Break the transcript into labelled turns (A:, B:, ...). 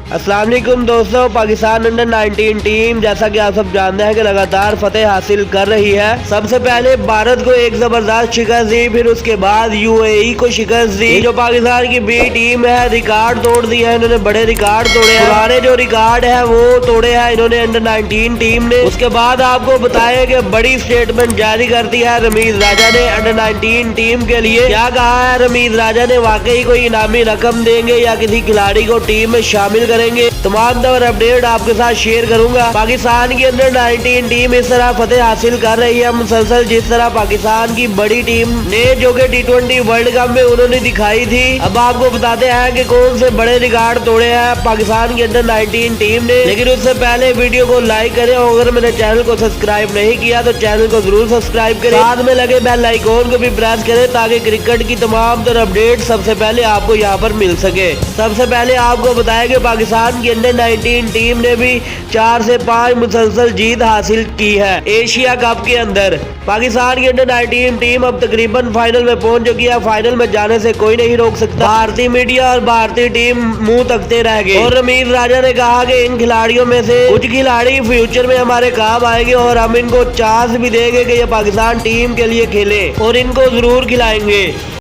A: अस्सलाम वालेकुम दोस्तों, पाकिस्तान अंडर 19 टीम जैसा कि आप सब जानते हैं कि लगातार फतेह हासिल कर रही है। सबसे पहले भारत को एक जबरदस्त शिकस्त दी, फिर उसके बाद यूएई को शिकस्त दी। जो पाकिस्तान की बी टीम है रिकॉर्ड तोड़ दिए हैं, इन्होंने बड़े रिकॉर्ड तोड़े हैं। पुराने जो रिकॉर्ड है वो तोड़े हैं इन्होंने अंडर 19 टीम ने। उसके बाद आपको बताया कि बड़ी स्टेटमेंट जारी करती है रमीज राजा ने अंडर 19 टीम के लिए। क्या कहा है रमीज राजा ने, वाकई कोई इनामी रकम देंगे या किसी खिलाड़ी को टीम में शामिल करेंगे? तमाम तर अपडेट आपके साथ शेयर करूंगा। पाकिस्तान की अंडर 19 टीम इस तरह फतेह हासिल कर रही है मुसलसल, जिस तरह पाकिस्तान की बड़ी टीम ने जो कि T20 वर्ल्ड कप में उन्होंने दिखाई थी। अब आपको बताते हैं कि कौन से बड़े रिकॉर्ड तोड़े हैं पाकिस्तान की अंडर 19 टीम ने। लेकिन उससे पहले वीडियो को लाइक करें और अगर मेरे चैनल को सब्सक्राइब नहीं किया तो चैनल को जरूर सब्सक्राइब करें, साथ में लगे बेल आइकॉन को भी प्रेस करें ताकि क्रिकेट की तमाम तर अपडेट सबसे पहले आपको यहाँ पर मिल सके। सबसे पहले आपको बताया कि पाकिस्तान की अंडर 19 टीम ने भी 4 से 5 मुसलसल जीत हासिल की है एशिया कप के अंदर। पाकिस्तान की अंडर 19 टीम अब तकरीबन फाइनल में पहुंच चुकी है। फाइनल में जाने से कोई नहीं रोक सकता। भारतीय मीडिया और भारतीय टीम मुंह तकते रह गए और रमीज राजा ने कहा कि इन खिलाड़ियों में से कुछ खिलाड़ी फ्यूचर में हमारे काम आएंगे और हम इनको चांस भी देंगे कि ये पाकिस्तान टीम के लिए खेले और इनको जरूर खिलाएंगे।